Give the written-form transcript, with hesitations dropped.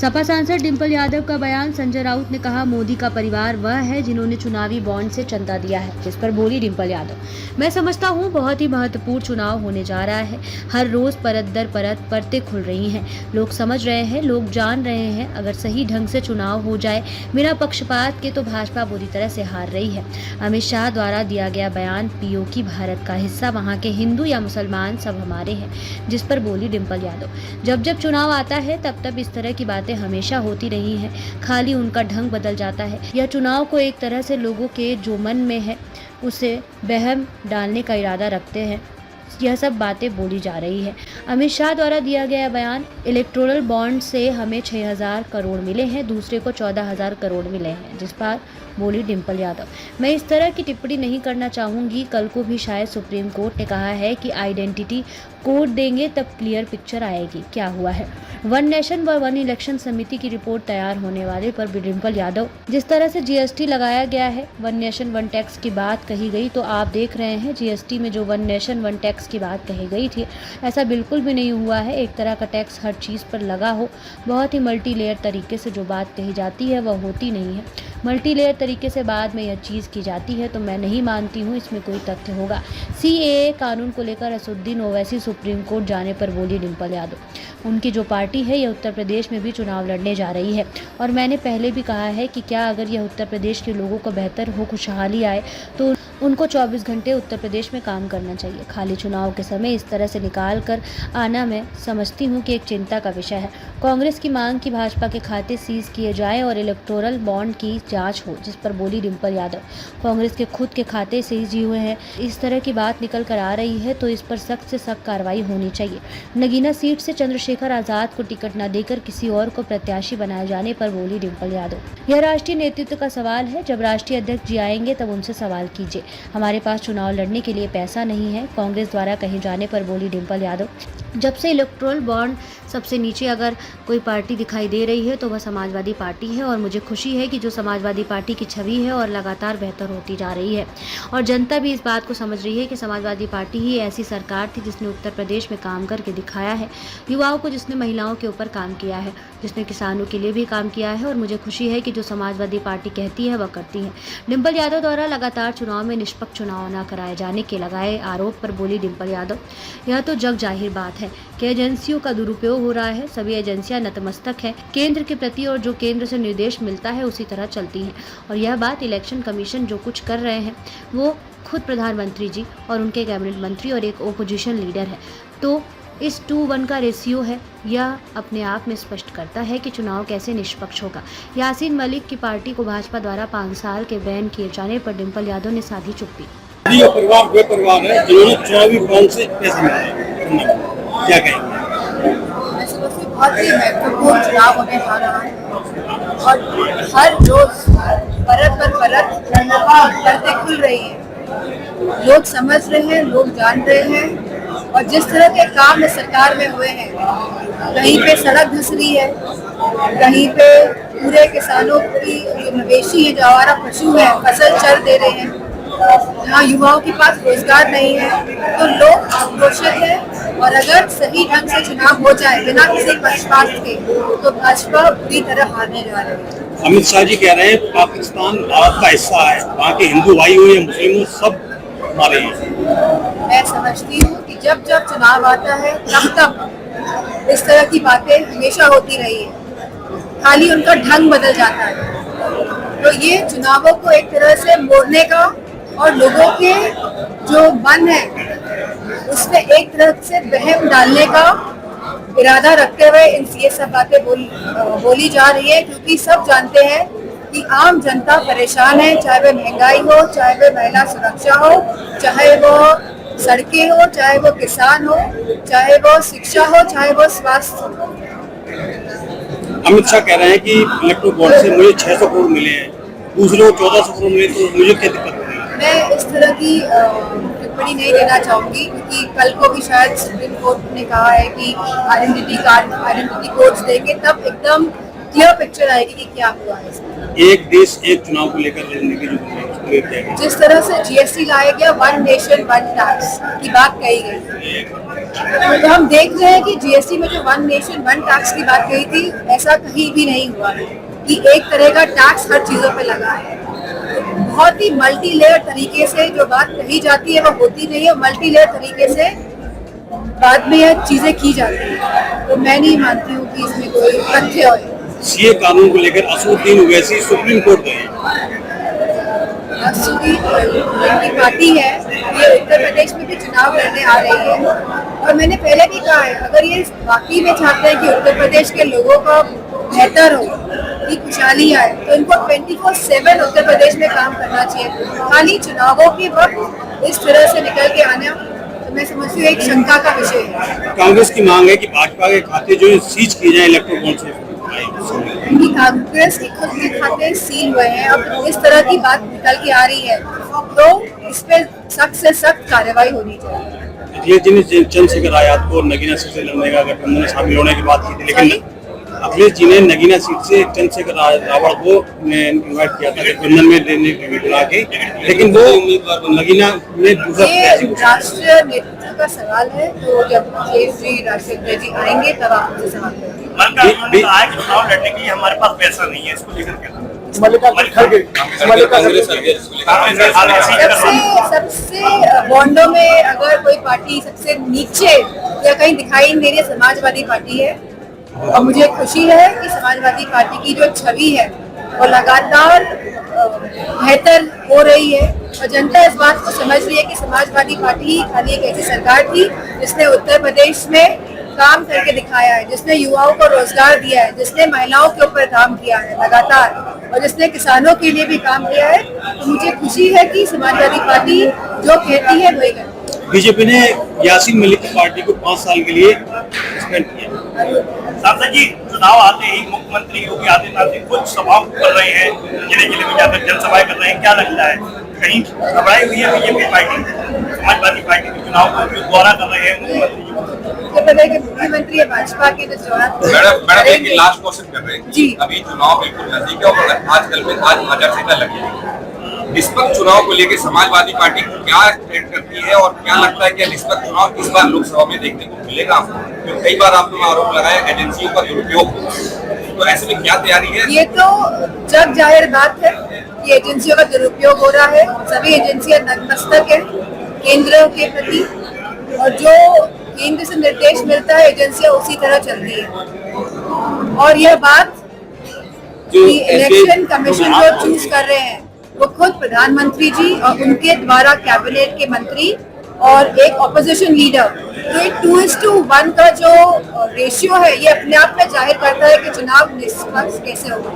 सपा सांसद डिंपल यादव का बयान। संजय राउत ने कहा, मोदी का परिवार वह है जिन्होंने चुनावी बॉन्ड से चंदा दिया है। जिस पर बोली डिंपल यादव, मैं समझता हूँ बहुत ही महत्वपूर्ण चुनाव होने जा रहा है। हर रोज परत दर परत परतें खुल रही हैं। लोग समझ रहे हैं, लोग जान रहे हैं। अगर सही ढंग से चुनाव हो जाए बिना पक्षपात के तो भाजपा बुरी तरह से हार रही है। अमित शाह द्वारा दिया गया बयान, पीओके भारत का हिस्सा, वहाँ के हिंदू या मुसलमान सब हमारे हैं। जिस पर बोली डिंपल यादव, जब जब चुनाव आता है तब तब इस तरह की बातें हमेशा होती रही हैं, खाली उनका ढंग बदल जाता है। यह चुनाव को एक तरह से लोगों के जो मन में है उसे बहम डालने का इरादा रखते हैं। यह सब बातें बोली जा रही है। अमित शाह द्वारा दिया गया बयान, इलेक्टोरल बॉन्ड से हमें 6,000 करोड़ मिले हैं, दूसरे को 14,000 करोड़ मिले हैं। जिस पर बोली डिंपल यादव, मैं इस तरह की टिप्पणी नहीं करना चाहूँगी। कल को भी शायद सुप्रीम कोर्ट ने कहा है कि आइडेंटिटी कोड देंगे तब क्लियर पिक्चर आएगी क्या हुआ है। वन नेशन व वन इलेक्शन समिति की रिपोर्ट तैयार होने वाले पर डिंपल यादव, जिस तरह से जीएसटी लगाया गया है, वन नेशन वन टैक्स की बात कही गई, तो आप देख रहे हैं जीएसटी में जो वन नेशन वन टैक्स की बात कही गई थी, ऐसा बिल्कुल भी नहीं हुआ है। एक तरह का टैक्स हर चीज़ पर लगा हो, बहुत ही मल्टी लेयर तरीके से जो बात कही जाती है वह होती नहीं है। मल्टी लेयर तरीके से बाद में यह चीज़ की जाती है, तो मैं नहीं मानती हूँ इसमें कोई तथ्य होगा। सीएए कानून को लेकर असदुद्दीन ओवैसी सुप्रीम कोर्ट जाने पर बोली डिंपल यादव, उनकी जो पार्टी है यह उत्तर प्रदेश में भी चुनाव लड़ने जा रही है। और मैंने पहले भी कहा है कि क्या अगर यह उत्तर प्रदेश के लोगों को बेहतर हो, खुशहाली आए, तो उनको 24 घंटे उत्तर प्रदेश में काम करना चाहिए। खाली चुनाव के समय इस तरह से निकाल कर आना मैं समझती हूँ कि एक चिंता का विषय है। कांग्रेस की मांग कि भाजपा के खाते सीज किए जाएं और इलेक्टोरल बॉन्ड की जांच हो। जिस पर बोली डिंपल यादव, कांग्रेस के खुद के खाते सीज हुए हैं, इस तरह की बात निकल कर आ रही है तो इस पर सख्त से सख्त कार्रवाई होनी चाहिए। नगीना सीट से चंद्रशेखर आजाद को टिकट न देकर किसी और को प्रत्याशी बनाए जाने पर बोली डिंपल यादव, यह राष्ट्रीय नेतृत्व का सवाल है। जब राष्ट्रीय अध्यक्ष जी आएंगे तब उनसे सवाल कीजिए। हमारे पास चुनाव लड़ने के लिए पैसा नहीं है, कांग्रेस द्वारा कहीं जाने पर बोली डिंपल यादव। जब से इलेक्टोरल बॉन्ड सबसे नीचे अगर कोई पार्टी दिखाई दे रही है तो वह समाजवादी पार्टी है, और मुझे खुशी है कि जो समाजवादी पार्टी की छवि है और लगातार बेहतर होती जा रही है, और जनता भी इस बात को समझ रही है कि समाजवादी पार्टी ही ऐसी सरकार थी जिसने उत्तर प्रदेश में काम करके दिखाया है, युवाओं को, जिसने महिलाओं के ऊपर काम किया है, जिसने किसानों के लिए भी काम किया है, और मुझे खुशी है कि जो समाजवादी पार्टी कहती है वह करती है। डिंपल यादव द्वारा लगातार चुनाव में निष्पक्ष चुनाव न कराए जाने के लगाए आरोप पर बोली डिंपल यादव, यह तो जग जाहिर बात है कि एजेंसियों का दुरुपयोग हो रहा है। सभी एजेंसियां नतमस्तक है केंद्र के प्रति, और जो केंद्र से निर्देश मिलता है उसी तरह चलती हैं। और यह बात इलेक्शन कमीशन जो कुछ कर रहे हैं वो खुद प्रधानमंत्री जी और उनके कैबिनेट मंत्री और एक ओपोजिशन लीडर है, तो इस 2:1 का रेशियो है, यह अपने आप में स्पष्ट करता है कि चुनाव कैसे निष्पक्ष होगा। यासीन मलिक की पार्टी को भाजपा द्वारा 5 साल के बैन किए जाने पर डिंपल यादव ने साधी चुप्पी। परिवार वे परिवार है जिन्होंने चुनावी बॉन्ड से पैसे मिले, क्या कहेंगे? बहुत ही महत्वपूर्ण चुनाव होने जा रहा है और हर रोज परत पर परत परतें खुल रही हैं। लोग समझ रहे हैं, लोग जान रहे हैं, और जिस तरह के काम इस सरकार में हुए हैं, कहीं पे सड़क धंस रही है, कहीं पे पूरे किसानों की जो मवेशी है, जो आवारा पशु है, फसल चर दे रहे हैं, जहाँ युवाओं के पास रोजगार नहीं है, तो लोग आक्रोशित हैं। और अगर सही ढंग से चुनाव हो जाए बिना किसी पक्षपात के, तो भाजपा पूरी तरह हारने जा रही है। अमित शाह जी कह रहे हैं पाकिस्तान भारत का हिस्सा है, वहाँ के हिंदू भाई हो या मुस्लिम हो सब हमारे हैं। मैं समझती हूँ कि जब जब चुनाव आता है तब तब इस तरह की बातें हमेशा होती रही है, खाली उनका ढंग बदल जाता है। तो ये चुनावों को एक तरह से मोड़ने का और लोगों के जो मन है उसमें एक तरह से वहम डालने का इरादा रखते हुए ये सब बातें बोली जा रही है, क्योंकि सब जानते हैं कि आम जनता परेशान है, चाहे वो महंगाई हो, चाहे वो महिला सुरक्षा हो, चाहे वो सड़कें हो, चाहे वो किसान हो, चाहे वो शिक्षा हो, चाहे वो स्वास्थ्य हो। अमित शाह कह रहे हैं कि इलेक्ट्रोल बॉन्ड से मुझे 600 करोड़ मिले हैं, दूसरे को 1400 करोड़ मिले, तो मुझे क्या दिक्कत होगी? मैं इस तरह की टिप्पणी नहीं देना चाहूँगी, क्योंकि कल को भी शायद सुप्रीम कोर्ट ने कहा है कि आइडेंटिटी कोड्स देंगे, तब एकदम क्लियर पिक्चर आएगी कि क्या हुआ है। एक देश एक चुनाव को लेकर रणनीति जो बनी है, उसको लेकर क्या जिस तरह से जीएसटी लाया गया, वन नेशन वन टैक्स की बात कही गई, तो हम देख रहे हैं कि जीएसटी में जो वन नेशन वन टैक्स की बात कही थी, ऐसा कहीं भी नहीं हुआ है कि एक तरह का टैक्स हर चीजों पे लगा है। बहुत ही मल्टी लेयर तरीके से जो बात कही जाती है वो होती नहीं है, मल्टी लेयर तरीके से बाद में यह चीजें की जाती है। तो मैं नहीं मानती हूँ कि इसमें कोई तथ्य हो। सीए कानून को लेकर असदुद्दीन ओवैसी सुप्रीम कोर्ट गए। की पार्टी है, ये उत्तर प्रदेश में भी चुनाव लड़ने आ रही है, और मैंने पहले भी कहा है, अगर ये वाकई में चाहते हैं कि उत्तर प्रदेश के लोगों का बेहतर हो, कि खुशहाली आए, तो इनको 24/7 उत्तर प्रदेश में काम करना चाहिए। खाली चुनावों के वक्त इस तरह से निकल के आना, तो मैं समझती हूँ एक शंका का विषय है। कांग्रेस की मांग है कि भाजपा के खाते जो है सीज किए जाए इलेक्ट्रो बॉन्ड से। कांग्रेस के खुद के खाते सील हुए हैं, अब इस तरह की बात निकल के आ रही है, तो इस पे सख्त से सख्त कार्रवाई होनी चाहिए। अखिलेश जी ने चंद्रशेखर आजाद को नगीना सीट से लड़ने का गठबंधन में शामिल होने की बात की थी, लेकिन अखिलेश जी ने नगीना सीट से चंद्रशेखर रावत को इनवाइट किया था गठबंधन में देने बुला के, लेकिन वो नगीना में दूसरा राष्ट्रीय नेतृत्व का सवाल है, तो जब अखिलेश जी राष्ट्रीय अध्यक्ष जी आएंगे तब आप उनसे सवाल करेंगे। आज चुनाव लड़ने के लिए हमारे पास पैसा नहीं है, इसको लेकर क्या सबसे बॉन्डो में अगर कोई पार्टी सबसे नीचे या कहीं दिखाई नहीं दे रही है, समाजवादी पार्टी है, और मुझे खुशी है कि समाजवादी पार्टी की जो छवि है वो लगातार बेहतर हो रही है, और जनता इस बात को समझ रही है कि समाजवादी पार्टी खाली एक ऐसी सरकार थी जिसने उत्तर प्रदेश में काम करके दिखाया है, जिसने युवाओं को रोजगार दिया है, जिसने महिलाओं के ऊपर काम किया है लगातार, और जिसने किसानों के लिए भी काम किया है। तो मुझे खुशी है कि समाजवादी पार्टी जो कहती है वही करती है। बीजेपी ने यासीन मलिक की पार्टी को 5 साल के लिए सस्पेंड किया। सांसद जी, चुनाव आते ही मुख्यमंत्री योगी आदित्यनाथ जी कुछ सभाओं कर रहे हैं, जिले जिले में जाकर जनसभाएं कर रहे हैं, क्या लगता है कहीं घबराई हुई है बीजेपी पार्टी, समाजवादी पार्टी के चुनाव को दोबारा कर रहे हैं मुख्यमंत्री? उत्तर प्रदेश के मुख्यमंत्री है भाजपा के, तो मैडम एक लास्ट क्वेश्चन कर रहे हैं जी। अभी चुनाव बिल्कुल नजदीक है और आजकल में आज आचार संहिता लगी है, निष्पक्ष चुनाव को लेकर समाजवादी पार्टी क्या एक्सपेक्ट करती है और क्या लगता है कि निष्पक्ष चुनाव इस बार लोकसभा में देखने को मिलेगा आपको? क्योंकि कई बार आपने आरोप लगाया एजेंसियों का दुरुपयोग, तो ऐसे में क्या तैयारी है? ये तो जग जाहिर बात है कि एजेंसियों का दुरुपयोग हो रहा है। सभी एजेंसियां नतमस्तक है केंद्र के प्रति, और जो केंद्र से निर्देश मिलता है एजेंसियां उसी तरह चलती है। और यह बात कि इलेक्शन कमीशन जो चूज कर रहे हैं वो खुद प्रधानमंत्री जी और उनके द्वारा कैबिनेट के मंत्री और एक ऑपोजिशन लीडर, तो एक 2:1 का जो रेशियो है ये अपने आप में जाहिर करता है कि चुनाव निष्पक्ष कैसे होगा।